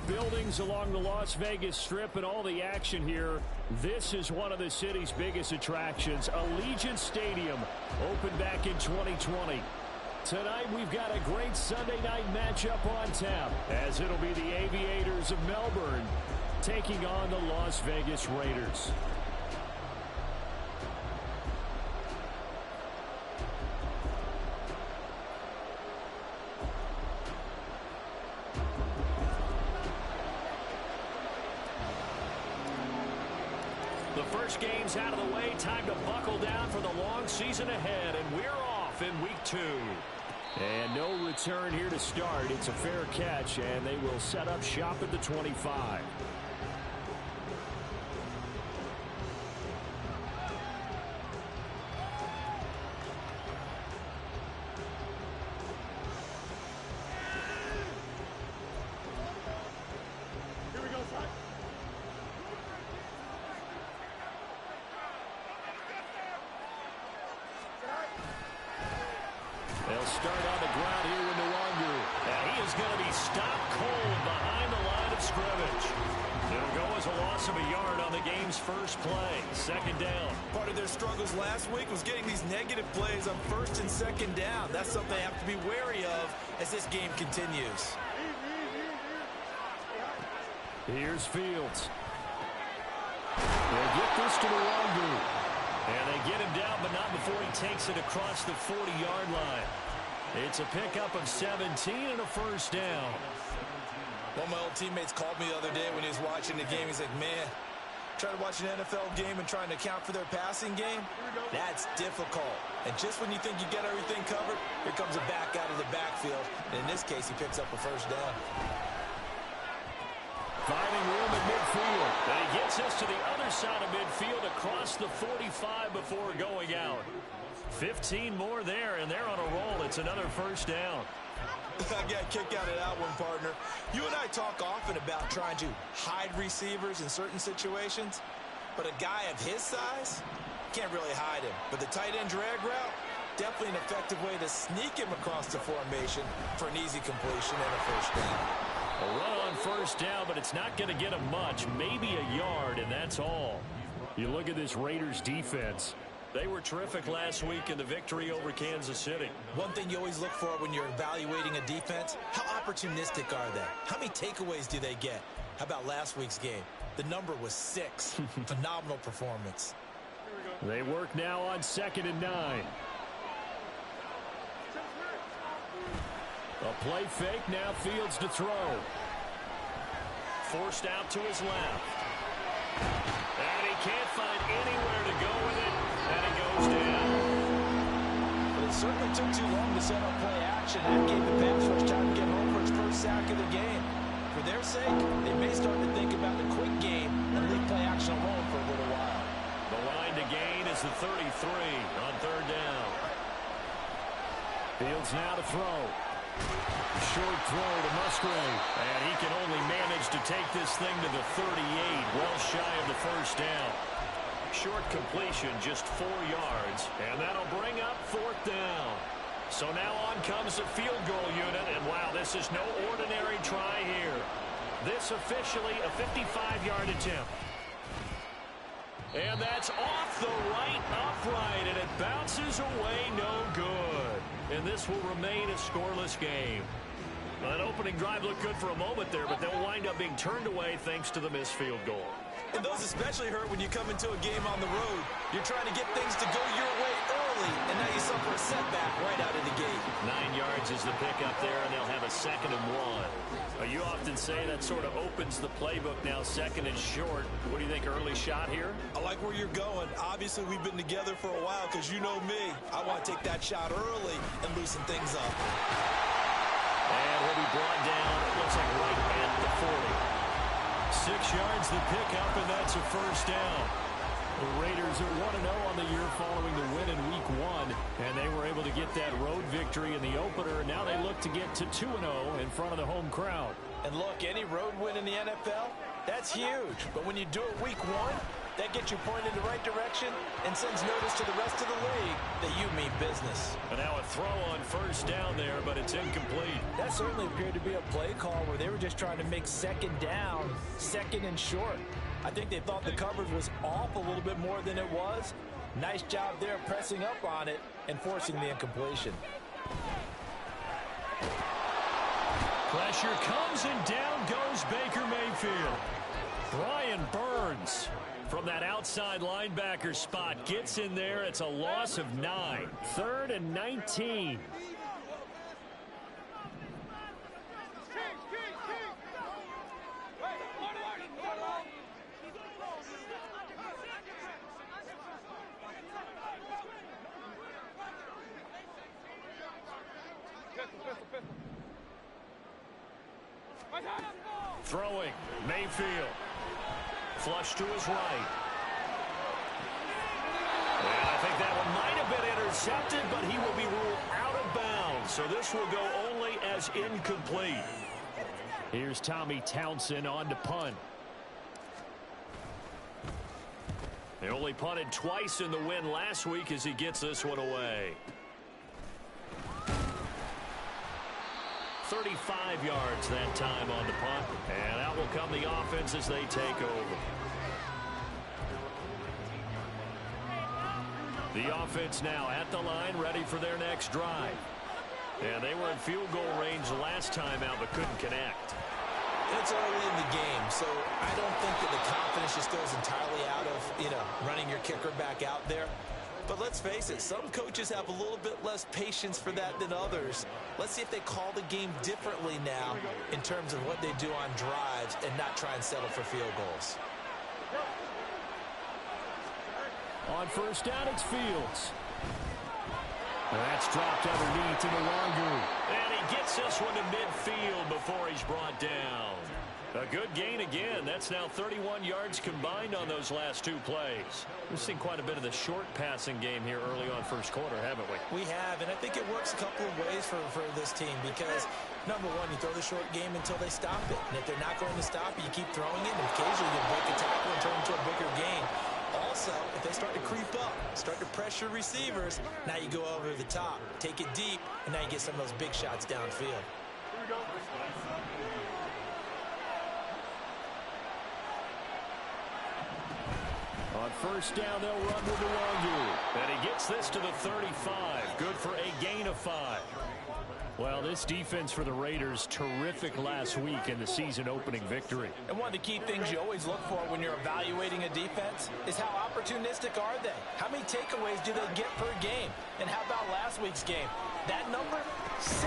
buildings along the Las Vegas Strip and all the action here. This is one of the city's biggest attractions. Allegiant Stadium opened back in 2020. Tonight we've got a great Sunday night matchup on tap, as it'll be the Aviators of Melbourne taking on the Las Vegas Raiders. The first game's out of the way. Time to buckle down for the long season ahead, and we're off in week 2. And no return here to start. It's a fair catch, and they will set up shop at the 25. They'll start on the ground here with Nwangu. And he is going to be stopped cold behind the line of scrimmage. It'll go as a loss of a yard on the game's first play. Second down. Part of their struggles last week was getting these negative plays on first and second down. That's something they have to be wary of as this game continues. Here's Fields. They get this to Nwangu. And they get him down, but not before he takes it across the 40-yard line. It's a pickup of 17 and a first down. One of my old teammates called me the other day when he was watching the game. He's like, man, trying to watch an NFL game and trying to account for their passing game, that's difficult. And just when you think you get everything covered, here comes a back out of the backfield. And in this case, he picks up a first down. Finding room at midfield. And he gets us to the other side of midfield across the 45 before going out. 15 more there, and they're on a roll. It's another first down. I got a kick out of that one, partner. You and I talk often about trying to hide receivers in certain situations, but a guy of his size can't really hide him. But the tight end drag route, definitely an effective way to sneak him across the formation for an easy completion and a first down. A run on first down, but it's not going to get him much, maybe a yard, and that's all. You look at this Raiders defense. They were terrific last week in the victory over Kansas City. One thing you always look for when you're evaluating a defense, how opportunistic are they? How many takeaways do they get? How about last week's game? The number was 6. Phenomenal performance. They work now on 2nd and 9. A play fake, now Fields to throw. Forced out to his left. And he can't find anywhere to go with it, and he goes down. But it certainly took too long to set up play action. That gave the pass rush time to get home for its first sack of the game. For their sake, they may start to think about the quick game and leave play action alone for a little while. The line to gain is the 33 on 3rd down. Fields now to throw. Short throw to Musgrave, and he can only manage to take this thing to the 38, well shy of the first down. Short completion, just 4 yards, and that'll bring up 4th down. So now on comes the field goal unit, and wow, this is no ordinary try here. This officially a 55-yard attempt. And that's off the right upright, and it bounces away no good. And this will remain a scoreless game. That opening drive looked good for a moment there, but they'll wind up being turned away thanks to the missed field goal. And those especially hurt when you come into a game on the road. You're trying to get things to go your way early, and now you suffer a setback right out of the gate. 9 yards is the pickup there, and they'll have a 2nd and 1. You often say that sort of opens the playbook now, 2nd and short. What do you think, early shot here? I like where you're going. Obviously, we've been together for a while because you know me. I want to take that shot early and loosen things up. And he'll be brought down, looks like right at the 40. 6 yards the pickup, and that's a first down. The Raiders are 1-0 on the year following the win in Week 1, and they were able to get that road victory in the opener. Now they look to get to 2-0 in front of the home crowd. And look, any road win in the NFL, that's huge. But when you do it Week 1, That gets you pointed in the right direction and sends notice to the rest of the league that you mean business. And now a throw on first down there, but it's incomplete. That certainly appeared to be a play call where they were just trying to make second down, second and short. I think they thought the coverage was off a little bit more than it was. Nice job there pressing up on it and forcing the incompletion. Pressure comes and down goes Baker Mayfield. Brian Burns from that outside linebacker spot gets in there. It's a loss of 9. 3rd and 19. Throwing, Mayfield. Flush to his right. And I think that one might have been intercepted, but he will be ruled out of bounds. So this will go only as incomplete. Here's Tommy Townsend on to punt. They only punted twice in the win last week as he gets this one away. 35 yards that time on the punt. And out will come the offense as they take over. The offense now at the line, ready for their next drive. And they were in field goal range last time out, but couldn't connect. It's early in the game, so I don't think that the confidence just goes entirely out of, running your kicker back out there. But let's face it, some coaches have a little bit less patience for that than others. Let's see if they call the game differently now in terms of what they do on drives and not try and settle for field goals. On first down, it's Fields. That's dropped underneath to the longer. And he gets this one to midfield before he's brought down. A good gain again. That's now 31 yards combined on those last 2 plays. We've seen quite a bit of the short passing game here early on first quarter, haven't we? We have, and I think it works a couple of ways for this team because, number one, you throw the short game until they stop it. And if they're not going to stop it, you keep throwing it, and occasionally you break a tackle and turn it into a bigger gain. Also, if they start to creep up, start to pressure receivers, now you go over the top, take it deep, and now you get some of those big shots downfield. Here we go. On first down, they'll run with the longer. And he gets this to the 35. Good for a gain of 5. Well, this defense for the Raiders, terrific last week in the season-opening victory. And one of the key things you always look for when you're evaluating a defense is how opportunistic are they? How many takeaways do they get per game? And how about last week's game? That number? 6.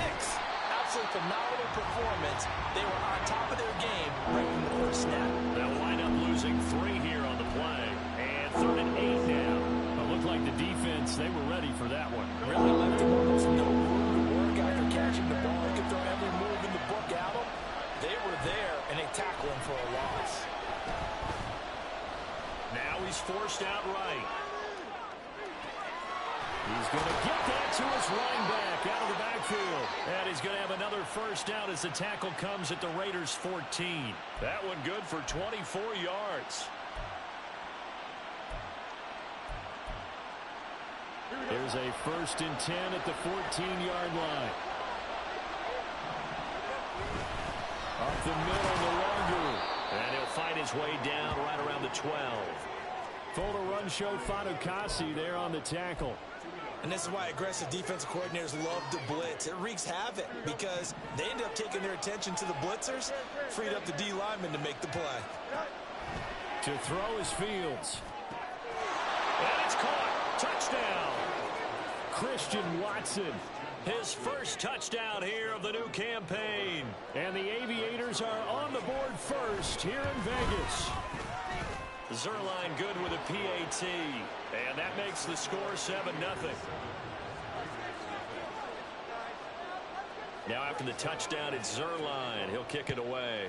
Absolutely phenomenal performance. They were on top of their game right from the first snap. They'll wind up losing 3 here on the play. And 3rd and 8 now. It looked like the defense, they were ready for that one. Really left them almost no room to work after catching the ball. They could throw every move in the book at them. They were there, and they tackled him for a loss. Now he's forced out right. He's going to get that to his running back out of the backfield. And he's going to have another first down as the tackle comes at the Raiders' 14. That one good for 24 yards. There's a 1st and 10 at the 14-yard line. Up the middle, the longer. And he'll fight his way down right around the 12. Photo run showed Fatukasi there on the tackle. And this is why aggressive defensive coordinators love to blitz. It wreaks havoc because they end up taking their attention to the blitzers, freed up the D lineman to make the play. To throw is Fields. And it's caught. Touchdown. Christian Watson. His first touchdown here of the new campaign. And the Aviators are on the board first here in Vegas. Zerline good with a PAT. And that makes the score 7-0. Now after the touchdown, it's Zerline. He'll kick it away.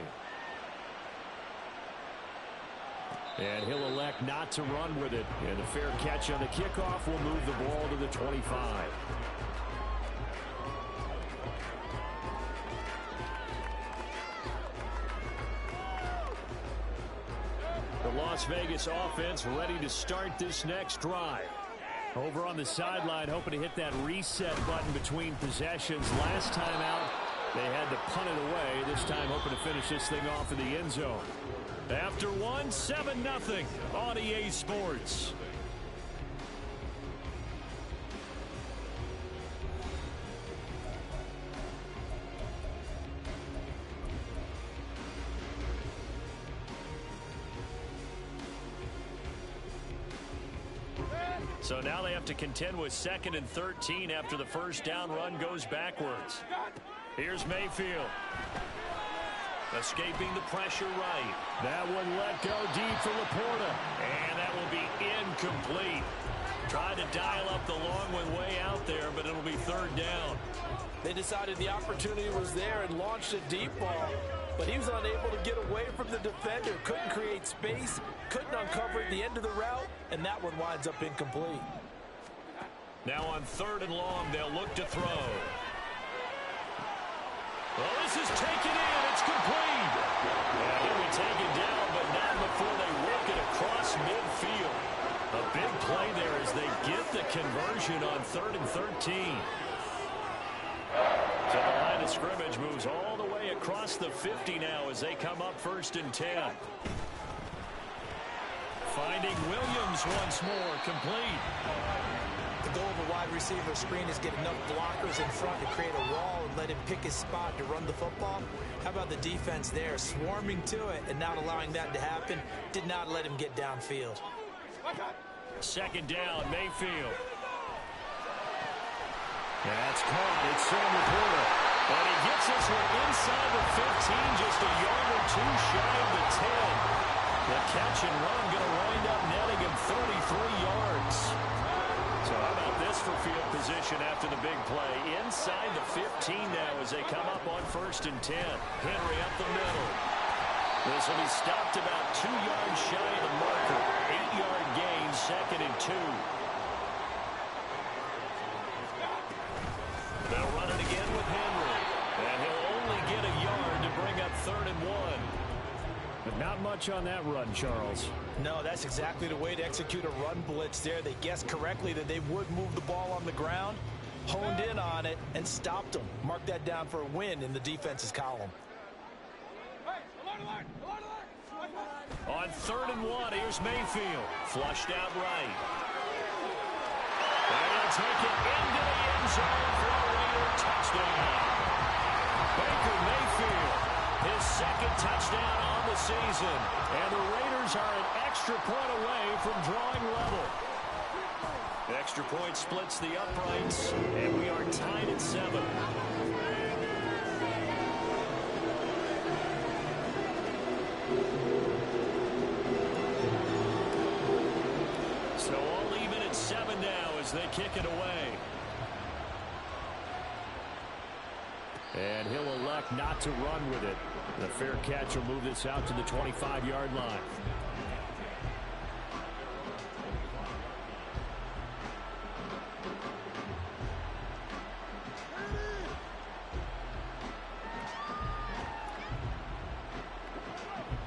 And he'll elect not to run with it. And a fair catch on the kickoff will move the ball to the 25. The Las Vegas offense ready to start this next drive. Over on the sideline, hoping to hit that reset button between possessions. Last time out, they had to punt it away. This time, hoping to finish this thing off in the end zone. After one, 7-0 on EA Sports. So now they have to contend with 2nd and 13 after the first down run goes backwards. Here's Mayfield. Escaping the pressure right. That one let go deep for Laporta. And that will be incomplete. Tried to dial up the long one way out there, but it'll be 3rd down. They decided the opportunity was there and launched a deep ball. But he was unable to get away from the defender. Couldn't create space. Couldn't uncover the end of the route. And that one winds up incomplete. Now on 3rd and long, they'll look to throw. Well, this is taken in. It's complete. Yeah, he'll be taken down, but not before they work it across midfield. A big play there as they get the conversion on 3rd and 13. So the line of scrimmage moves all the way across the 50 now as they come up 1st and 10. Finding Williams once more, complete. The goal of a wide receiver screen is get enough blockers in front to create a wall and let him pick his spot to run the football. How about the defense there, swarming to it and not allowing that to happen? Did not let him get downfield. 2nd down, Mayfield. That's caught. It's Sam Laporta. And he gets this one inside the 15, just a yard or two shy of the 10. The catch and run going to wind up netting him 33 yards. So how about this for field position after the big play? Inside the 15 now as they come up on 1st and 10. Henry up the middle. This will be stopped about 2 yards shy of the marker. 8-yard gain, 2nd and 2. They'll run it again with Henry. And he'll only get a yard to bring up 3rd and 1. But not much on that run, Charles. No, that's exactly the way to execute a run blitz there. They guessed correctly that they would move the ball on the ground, honed in on it, and stopped them. Mark that down for a win in the defense's column. On 3rd and 1, here's Mayfield. Flushed out right. And he'll take it into the end zone for a Raider touchdown. Baker Mayfield, his 2nd touchdown on the season. And the Raiders are an extra point away from drawing level. Extra point splits the uprights, and we are tied at 7. So all even at 7 now as they kick it away. And he'll elect not to run with it. The fair catch will move this out to the 25-yard line.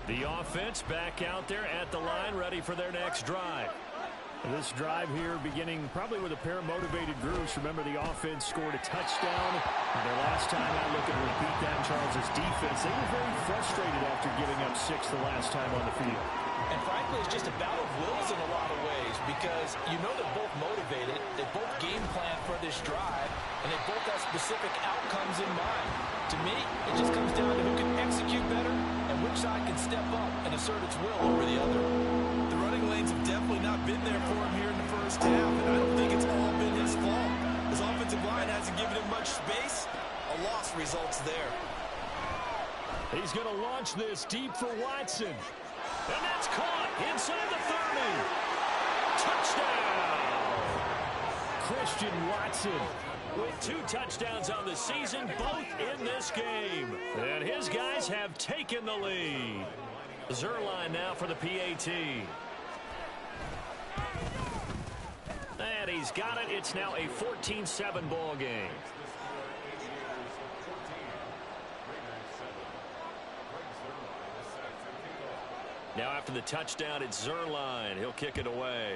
The offense back out there at the line, ready for their next drive. This drive here beginning probably with a pair of motivated groups. Remember, the offense scored a touchdown. Their last time out, looking to repeat that, Charles' defense. They were very frustrated after giving up 6 the last time on the field. And frankly, it's just a battle of wills in a lot of ways because you know they're both motivated. They both game plan for this drive, and they both have specific outcomes in mind. To me, it just comes down to who can execute better and which side can step up and assert its will over the other. The running lanes have definitely not been there for him here in the first half, and I don't think it's all been his fault. His offensive line hasn't given him much space. A loss results there. He's going to launch this deep for Watson. And that's caught inside the 30. Touchdown! Christian Watson with 2 touchdowns on the season, both in this game. And his guys have taken the lead. Zerline now for the PAT. And he's got it. It's now a 14-7 ball game. Now after the touchdown, it's Zerline. He'll kick it away.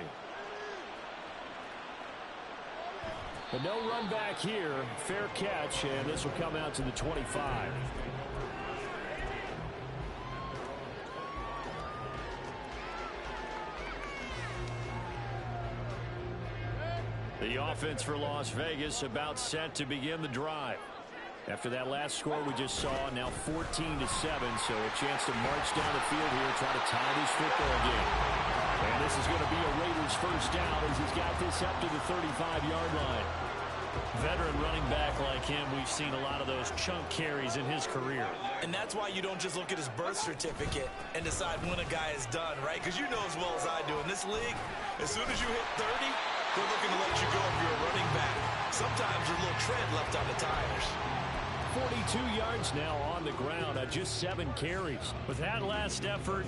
But no run back here. Fair catch, and this will come out to the 25. The offense for Las Vegas about set to begin the drive. After that last score we just saw, now 14-7, so a chance to march down the field here, try to tie this football game. And this is going to be a Raiders first down as he's got this up to the 35-yard line. Veteran running back like him, we've seen a lot of those chunk carries in his career. And that's why you don't just look at his birth certificate and decide when a guy is done, right? Because you know as well as I do, in this league, as soon as you hit 30, they're looking to let you go if you're a running back. Sometimes there's a little tread left on the tires. 42 yards now on the ground on just 7 carries. With that last effort,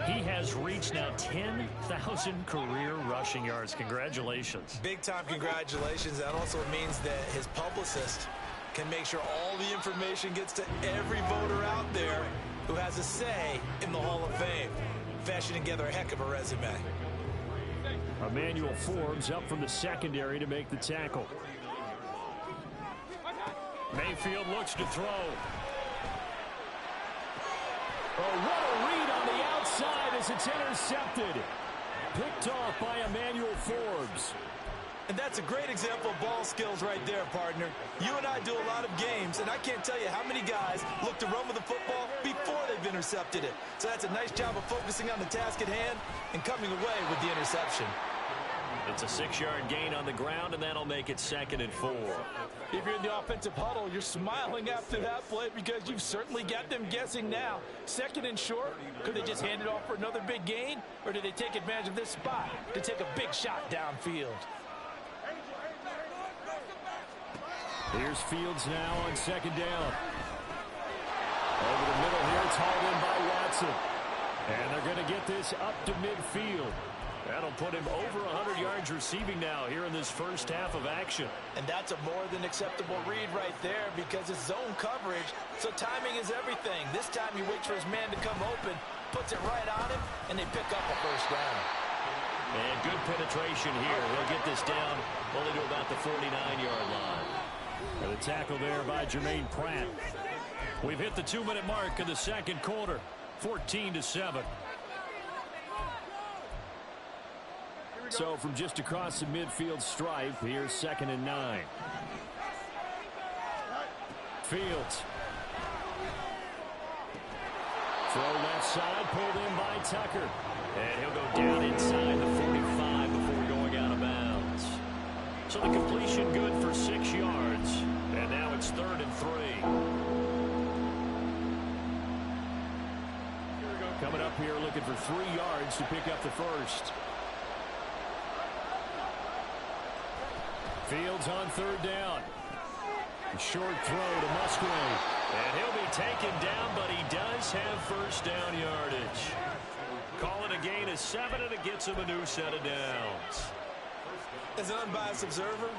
he has reached now 10,000 career rushing yards. Congratulations. Big-time congratulations. That also means that his publicist can make sure all the information gets to every voter out there who has a say in the Hall of Fame. Fashioning together a heck of a resume. Emmanuel Forbes up from the secondary to make the tackle. Mayfield looks to throw. Oh, what a read on the outside as it's intercepted. Picked off by Emmanuel Forbes. And that's a great example of ball skills right there, partner. You and I do a lot of games, and I can't tell you how many guys look to run with the football before they've intercepted it. So that's a nice job of focusing on the task at hand and coming away with the interception. It's a 6-yard gain on the ground, and that'll make it 2nd and 4. If you're in the offensive huddle, you're smiling after that play because you've certainly got them guessing now. 2nd and short, could they just hand it off for another big gain? Or did they take advantage of this spot to take a big shot downfield? Here's Fields now on 2nd down. Over the middle here, it's hauled in by Watson. And they're going to get this up to midfield. That'll put him over 100 yards receiving now here in this first half of action. And that's a more than acceptable read right there because it's zone coverage, so timing is everything. This time he waits for his man to come open, puts it right on him, and they pick up a first down. And good penetration here. He'll get this down only to about the 49-yard line. And the tackle there by Jermaine Pratt. We've hit the 2-minute mark of the second quarter, 14-7. So from just across the midfield stripe, here's 2nd and 9. Fields. Throw left side, pulled in by Tucker. And he'll go down inside the 45 before going out of bounds. So the completion good for 6 yards. And now it's 3rd and 3. Coming up here looking for 3 yards to pick up the first. Fields on 3rd down. Short throw to Musgrave. And he'll be taken down, but he does have first down yardage. Call it a gain of 7, and it gets him a new set of downs. As an unbiased observer,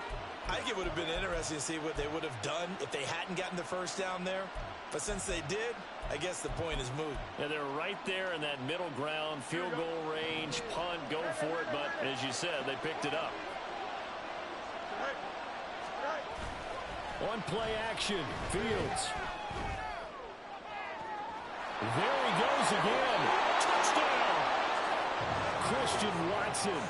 I think it would have been interesting to see what they would have done if they hadn't gotten the first down there. But since they did, I guess the point is moot. And they're right there in that middle ground, field goal range, punt, go for it. But as you said, they picked it up. On play action, Fields. There he goes again. Touchdown! Christian Watson.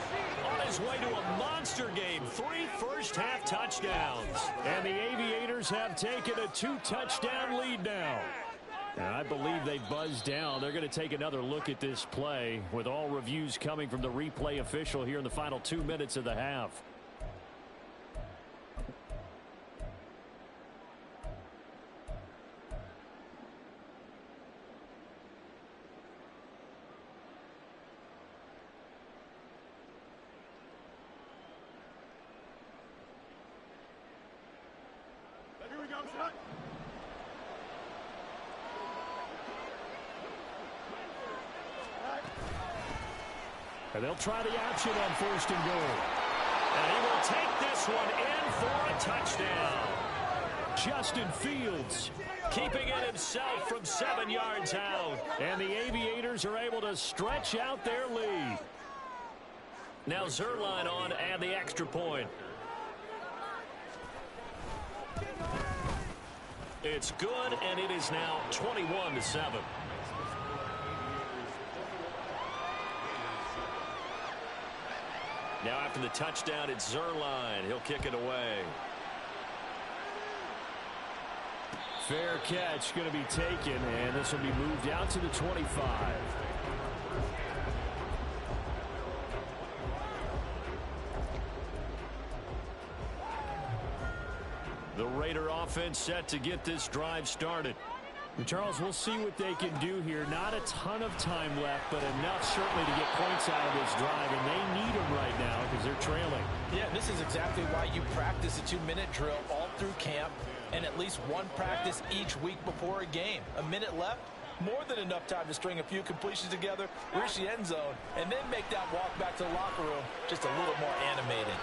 On his way to a monster game. 3 first-half touchdowns. And the Aviators have taken a 2-touchdown lead now. And I believe they buzzed down. They're going to take another look at this play with all reviews coming from the replay official here in the final 2 minutes of the half. And they'll try the option on 1st and goal. And he will take this one in for a touchdown. Justin Fields keeping it himself from 7 yards out. And the Aviators are able to stretch out their lead. Now Zerline on and the extra point. It's good, and it is now 21-7. Now after the touchdown, it's Zerline. He'll kick it away. Fair catch going to be taken, and this will be moved out to the 25. The Raider offense set to get this drive started. And Charles, we'll see what they can do here. Not a ton of time left, but enough certainly to get points out of this drive, and they need them right now because they're trailing. Yeah, this is exactly why you practice a 2-minute drill all through camp and at least one practice each week before a game. A minute left, more than enough time to string a few completions together, reach the end zone, and then make that walk back to the locker room just a little more animated.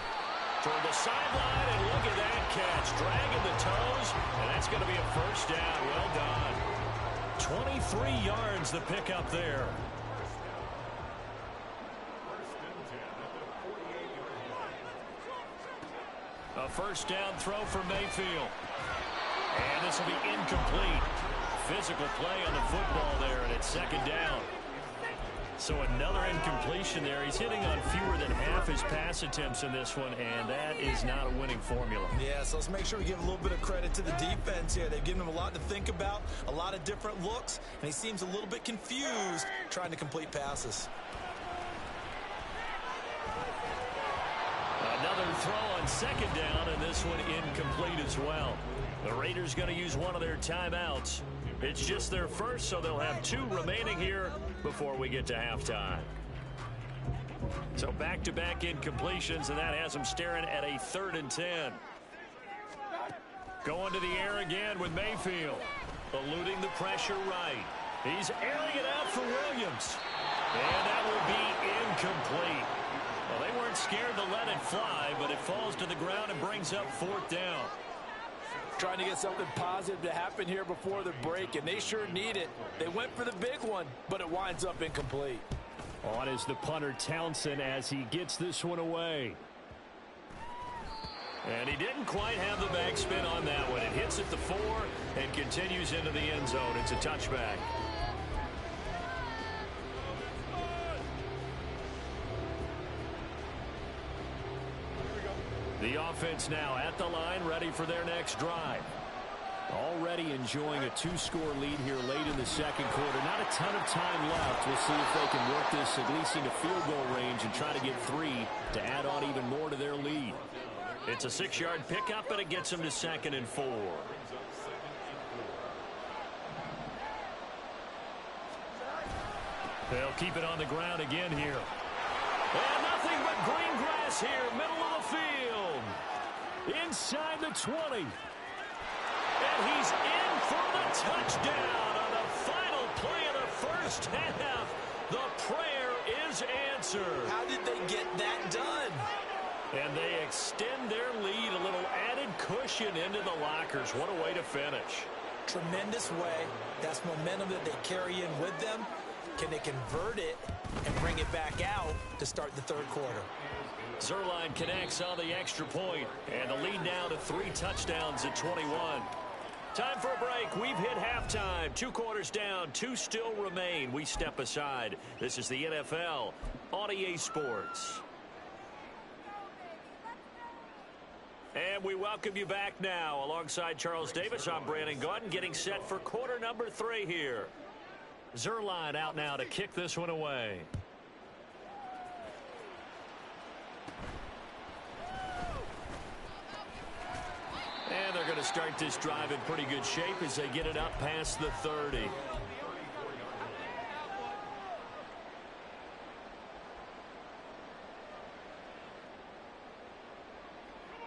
Toward the sideline, and look at that catch. Dragging the toes, and that's going to be a first down. Well done. 23 yards the pickup there. A first down throw for Mayfield. And this will be incomplete. Physical play on the football there, and it's second down. So another incompletion there. He's hitting on fewer than half his pass attempts in this one, and that is not a winning formula. Yeah, so let's make sure we give a little bit of credit to the defense here. They've given him a lot to think about, a lot of different looks, and he seems a little bit confused trying to complete passes. Another throw on second down, and this one incomplete as well. The Raiders going to use one of their timeouts. It's just their first, so they'll have 2 remaining here before we get to halftime. So back-to-back incompletions, and that has them staring at a 3rd and 10. Going to the air again with Mayfield. Eluding the pressure right. He's airing it out for Williams. And that will be incomplete. Well, they weren't scared to let it fly, but it falls to the ground and brings up 4th down. Trying to get something positive to happen here before the break, and they sure need it. They went for the big one, but it winds up incomplete. On is the punter Townsend as he gets this one away. And he didn't quite have the backspin on that one. It hits at the 4 and continues into the end zone. It's a touchback. The offense now at the line, ready for their next drive. Already enjoying a 2-score lead here late in the second quarter. Not a ton of time left. We'll see if they can work this at least into field goal range and try to get 3 to add on even more to their lead. It's a 6-yard pickup, and it gets them to 2nd and 4. They'll keep it on the ground again here. And nothing but green grass here, middle of the field. Inside the 20. And he's in for the touchdown on the final play of the first half. The prayer is answered. How did they get that done? And they extend their lead, a little added cushion into the lockers. What a way to finish. Tremendous way. That's momentum that they carry in with them. Can they convert it and bring it back out to start the 3rd quarter? Zerline connects on the extra point, and the lead now to 3 touchdowns at 21. Time for a break. We've hit halftime. 2 quarters down, 2 still remain. We step aside. This is the NFL on EA Sports. And we welcome you back now. Alongside Charles Davis, I'm Brandon Gaudin, getting set for quarter number 3 here. Zerline out now to kick this one away. And they're going to start this drive in pretty good shape as they get it up past the 30.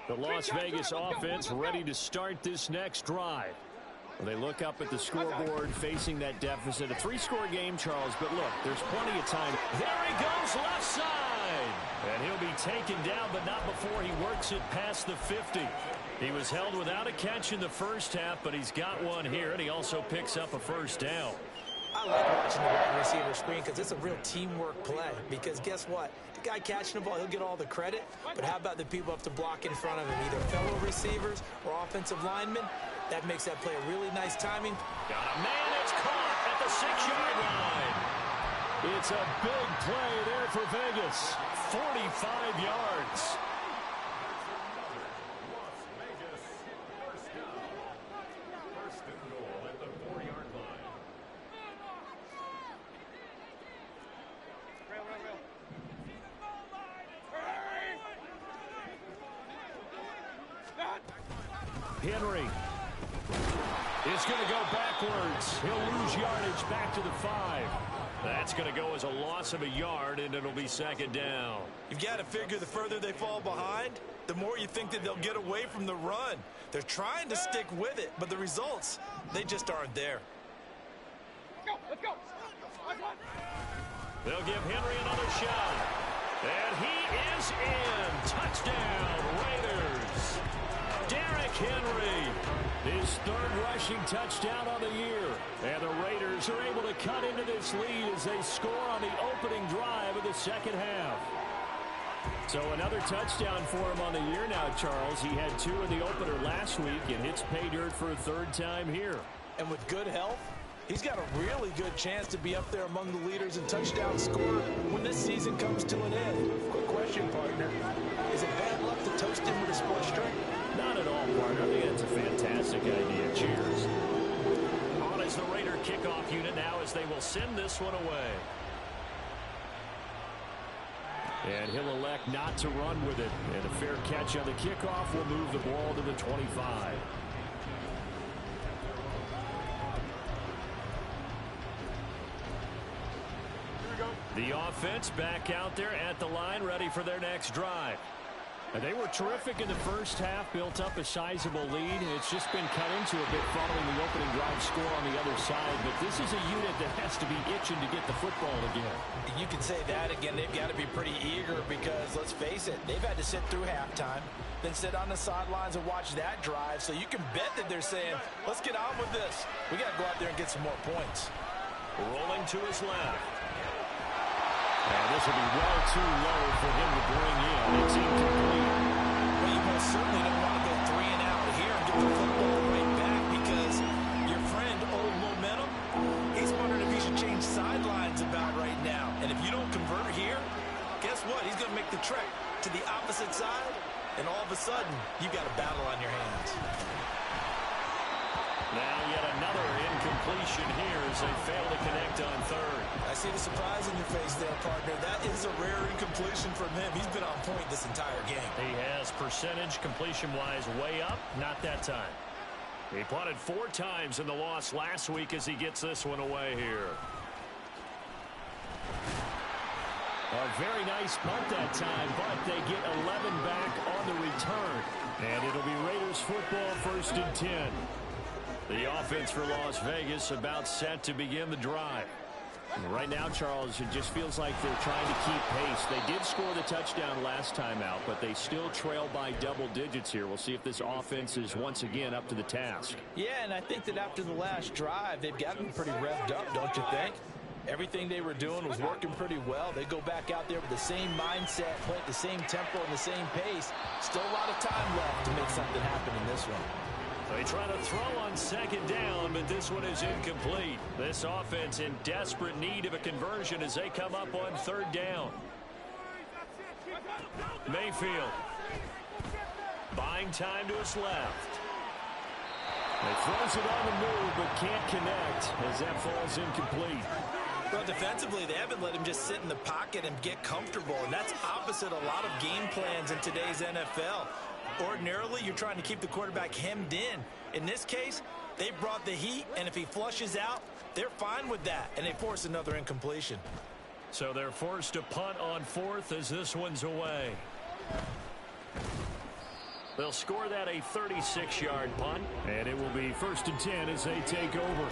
The Las Vegas offense ready to start this next drive. Well, they look up at the scoreboard facing that deficit. A 3-score game, Charles, but look, there's plenty of time. There he goes, left side. And he'll be taken down, but not before he works it past the 50. He was held without a catch in the first half, but he's got one here, and he also picks up a first down. I like watching the wide receiver screen because it's a real teamwork play. Because guess what? The guy catching the ball, he'll get all the credit. But how about the people up to block in front of him, either fellow receivers or offensive linemen? That makes that play a really nice timing. Got a man, it's caught at the 6-yard line. It's a big play there for Vegas. 45 yards. Henry is going to go backwards. He'll lose yardage back to the 5. That's going to go as a loss of a yard, and it'll be second down. You've got to figure the further they fall behind, the more you think that they'll get away from the run. They're trying to stick with it, but the results, they just aren't there. Let's go. They'll give Henry another shot. And he is in. Touchdown, Raiders. Derrick Henry. His 3rd rushing touchdown on the year. And the Raiders are able to cut into this lead as they score on the opening drive of the second half. So another touchdown for him on the year now, Charles. He had 2 in the opener last week and hits pay dirt for a 3rd time here. And with good health, he's got a really good chance to be up there among the leaders in touchdown score when this season comes to an end. Quick question, partner. Is it bad luck to toast him with a sports drink? Not at all, partner. I think that's a fantastic idea. Cheers. On is the Raider kickoff unit now as they will send this one away. And he'll elect not to run with it. And a fair catch on the kickoff will move the ball to the 25. The offense back out there at the line, ready for their next drive. And they were terrific in the first half, built up a sizable lead, and it's just been cut into a bit following the opening drive score on the other side. But this is a unit that has to be itching to get the football again. You can say that again. They've got to be pretty eager because, let's face it, they've had to sit through halftime, then sit on the sidelines and watch that drive. So you can bet that they're saying, let's get on with this. We got to go out there and get some more points. Rolling to his left. And this will be well too low for him to bring in. It's incomplete. Well, you most certainly don't want to go 3 and out here and get the football right back because your friend, Old Momentum, he's wondering if he should change sidelines about right now. And if you don't convert here, guess what? He's going to make the trek to the opposite side, and all of a sudden, you've got a battle on your hands. Now yet another incompletion here as they fail to connect on 3rd. I see the surprise in your face there, partner. That is a rare incompletion from him. He's been on point this entire game. He has percentage completion-wise way up, not that time. He punted 4 times in the loss last week as he gets this one away here. A very nice punt that time, but they get 11 back on the return. And it'll be Raiders football 1st and 10. The offense for Las Vegas about set to begin the drive. And right now, Charles, it just feels like they're trying to keep pace. They did score the touchdown last time out, but they still trail by double digits here. We'll see if this offense is once again up to the task. Yeah, and I think that after the last drive, they've gotten pretty revved up, don't you think? Everything they were doing was working pretty well. They go back out there with the same mindset, play at the same tempo and the same pace. Still a lot of time left to make something happen in this one. They try to throw on 2nd down, but this one is incomplete. This offense in desperate need of a conversion as they come up on 3rd down. Mayfield buying time to his left. He throws it on the move, but can't connect as that falls incomplete. Well, defensively, they haven't let him just sit in the pocket and get comfortable, and that's opposite a lot of game plans in today's NFL. Ordinarily, you're trying to keep the quarterback hemmed in. In this case, they brought the heat, and if he flushes out, they're fine with that, and they force another incompletion. So they're forced to punt on 4th as this one's away. They'll score that a 36-yard punt. And it will be 1st and 10 as they take over.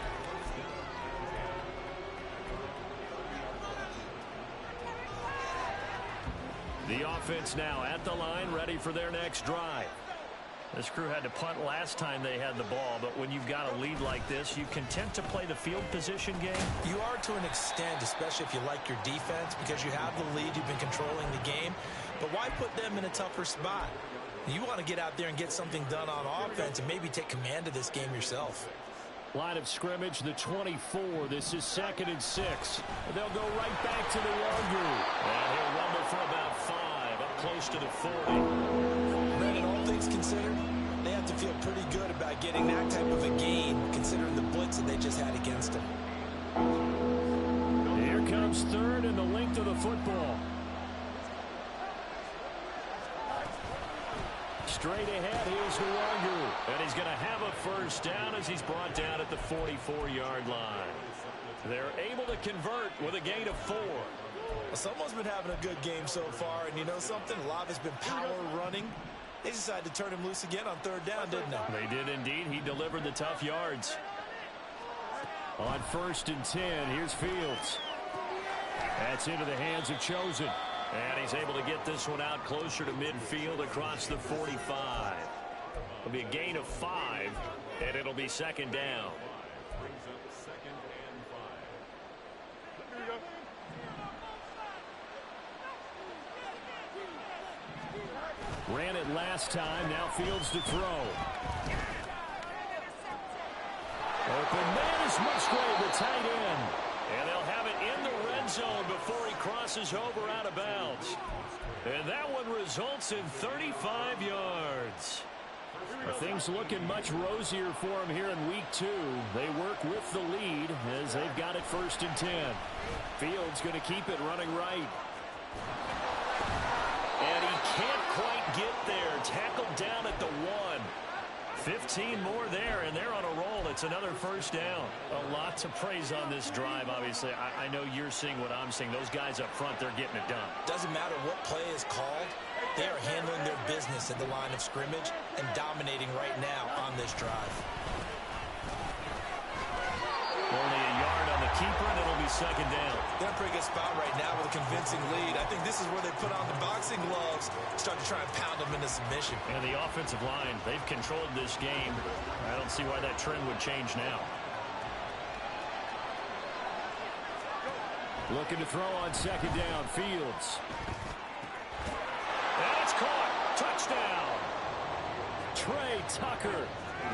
The offense now at the line, ready for their next drive. This crew had to punt last time they had the ball, but when you've got a lead like this, you content to play the field position game? You are to an extent, especially if you like your defense, because you have the lead, you've been controlling the game. But why put them in a tougher spot? You want to get out there and get something done on offense and maybe take command of this game yourself. Line of scrimmage, the 24. This is 2nd and 6. They'll go right back to the 1-group. And he'll rumble for about 5, up close to the 40. Brandon, all things considered, they have to feel pretty good about getting that type of a gain, considering the blitz that they just had against them. Here comes 3rd and the length of the football. Straight ahead, here's Nwangu. And he's going to have a first down as he's brought down at the 44-yard line. They're able to convert with a gain of 4. Well, someone's been having a good game so far, and you know something? A lot of it's been power running. They decided to turn him loose again on 3rd down, didn't they? They did indeed. He delivered the tough yards. On 1st and 10, here's Fields. That's into the hands of Chosen. And he's able to get this one out closer to midfield across the 45. It'll be a gain of 5, and it'll be 2nd down. Ran it last time. Now Fields to throw. Open man is Musgrave, the tight end. And they'll have it in the red zone before he crosses over out of bounds. And that one results in 35 yards. Things looking much rosier for him here in week 2. They work with the lead as they've got it 1st and 10. Fields going to keep it running right. And he can't quite get there. Tackled down at the 1. 15 more there, and they're on a roll. It's another first down. A lot to praise on this drive, obviously. I know you're seeing what I'm seeing. Those guys up front, they're getting it done. Doesn't matter what play is called. They are handling their business at the line of scrimmage and dominating right now on this drive. Only a yard on the keeper, and it'll be 2nd down. They're in a pretty good spot right now with a convincing lead. I think this is where they put on the boxing gloves, start to try and pound them into submission. And the offensive line, they've controlled this game. I don't see why that trend would change now. Looking to throw on 2nd down, Fields. And it's caught. Touchdown. Trey Tucker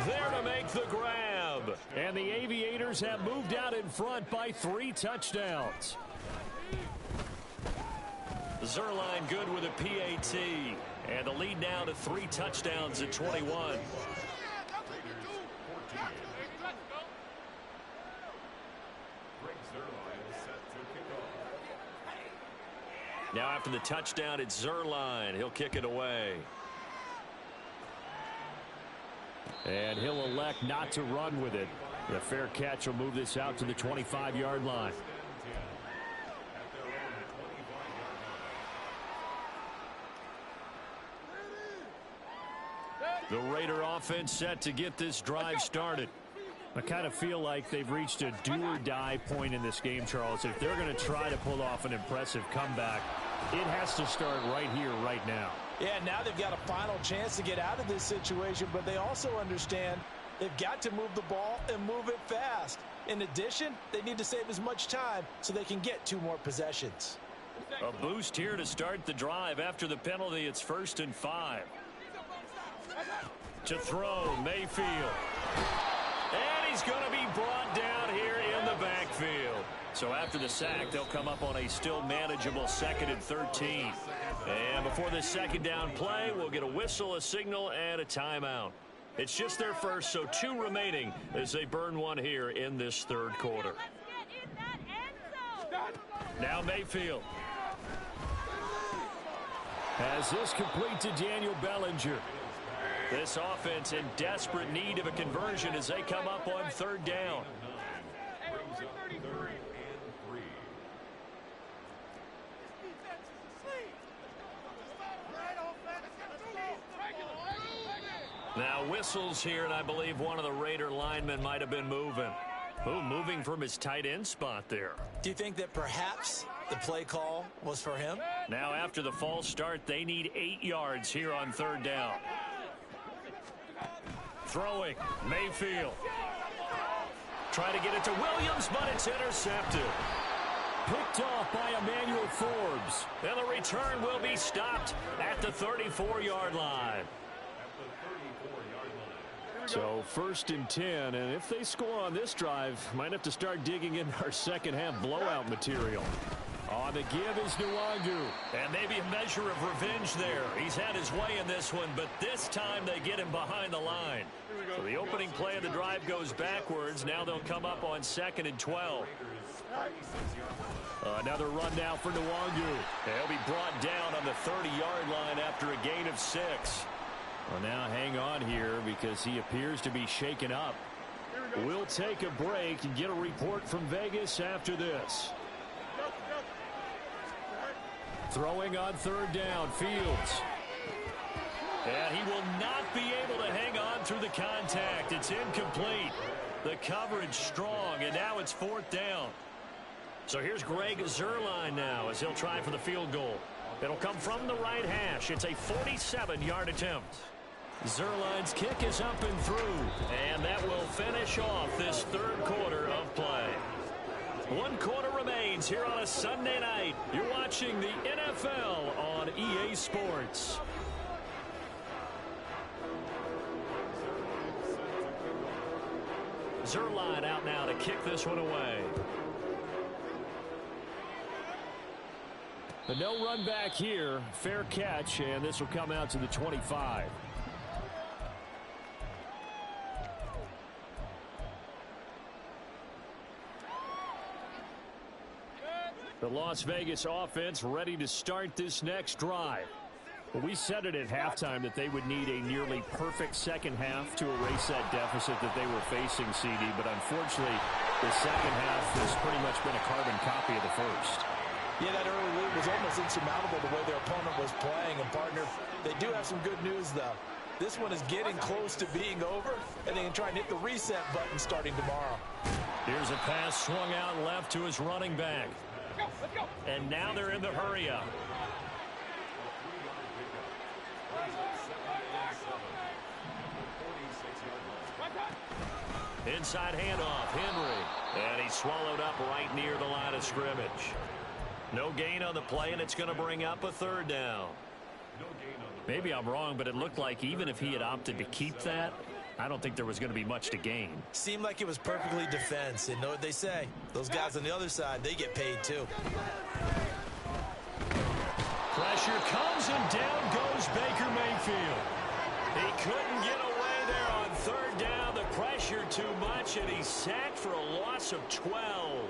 there to make the grab. And the Aviators have moved out in front by 3 touchdowns. Zerline good with a PAT. And the lead now to 3 touchdowns at 21. Now after the touchdown, it's Zerline. He'll kick it away. And he'll elect not to run with it. The fair catch will move this out to the 25-yard line. The Raider offense set to get this drive started. I kind of feel like they've reached a do-or-die point in this game, Charles. If they're going to try to pull off an impressive comeback, it has to start right here, right now. Yeah, now they've got a final chance to get out of this situation, but they also understand they've got to move the ball and move it fast. In addition, they need to save as much time so they can get 2 more possessions. A boost here to start the drive. After the penalty, it's 1st and 5. To throw, Mayfield. And he's going to be brought down here in the backfield. So after the sack, they'll come up on a still manageable 2nd and 13. And before this 2nd down play, we'll get a whistle, a signal, and a timeout. It's just their first, so 2 remaining as they burn one here in this 3rd quarter. Now Mayfield. As this complete to Daniel Bellinger. This offense in desperate need of a conversion as they come up on 3rd down. Now whistles here, and I believe one of the Raider linemen might have been moving. Oh, moving from his tight end spot there. Do you think that perhaps the play call was for him? Now after the false start, they need 8 yards here on 3rd down. Throwing, Mayfield. Try to get it to Williams, but it's intercepted. Picked off by Emmanuel Forbes. And the return will be stopped at the 34-yard line. So 1st and 10, and if they score on this drive, might have to start digging in our second-half blowout material. On the give is Nwangu. And maybe a measure of revenge there. He's had his way in this one, but this time they get him behind the line. So the opening play of the drive goes backwards. Now they'll come up on 2nd and 12. Another run now for Nwangu. He'll be brought down on the 30-yard line after a gain of 6. Well, now hang on here because he appears to be shaken up. We'll take a break and get a report from Vegas after this. Throwing on 3rd down, Fields. And he will not be able to hang on through the contact. It's incomplete. The coverage strong, and now it's 4th down. So here's Greg Zuerlein now as he'll try for the field goal. It'll come from the right hash. It's a 47-yard attempt. Zuerlein's kick is up and through, and that will finish off this 3rd quarter of play. 1 quarter remains here on a Sunday night. You're watching the NFL on EA Sports. Zuerlein out now to kick this one away. But no run back here. Fair catch, and this will come out to the 25. The Las Vegas offense ready to start this next drive. Well, we said it at halftime that they would need a nearly perfect second half to erase that deficit that they were facing, CD. But unfortunately, the second half has pretty much been a carbon copy of the first. Yeah, that early lead was almost insurmountable the way their opponent was playing. And, partner, they do have some good news, though. This one is getting close to being over, and they can try and hit the reset button starting tomorrow. Here's a pass swung out left to his running back. Let's go. And now they're in the hurry-up. Inside handoff, Henry. And he's swallowed up right near the line of scrimmage. No gain on the play, and it's going to bring up a 3rd down. Maybe I'm wrong, but it looked like even if he had opted to keep that, I don't think there was going to be much to gain. Seemed like it was perfectly defense. And know what they say? Those guys on the other side, they get paid too. Pressure comes, and down goes Baker Mayfield. He couldn't get away there on 3rd down. The pressure too much, and he's sacked for a loss of 12.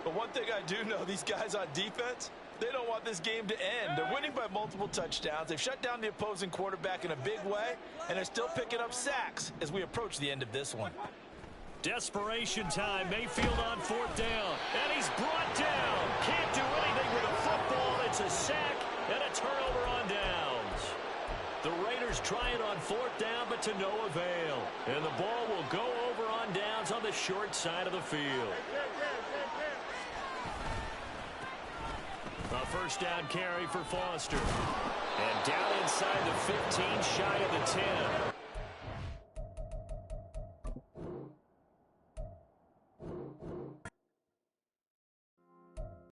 But one thing I do know, these guys on defense, they don't want this game to end. They're winning by multiple touchdowns. They've shut down the opposing quarterback in a big way, and they're still picking up sacks as we approach the end of this one. Desperation time. Mayfield on 4th down, and he's brought down. Can't do anything with a football. It's a sack and a turnover on downs. The Raiders try it on 4th down, but to no avail. And the ball will go over on downs on the short side of the field. A 1st down carry for Foster. And down inside the 15, shy of the 10.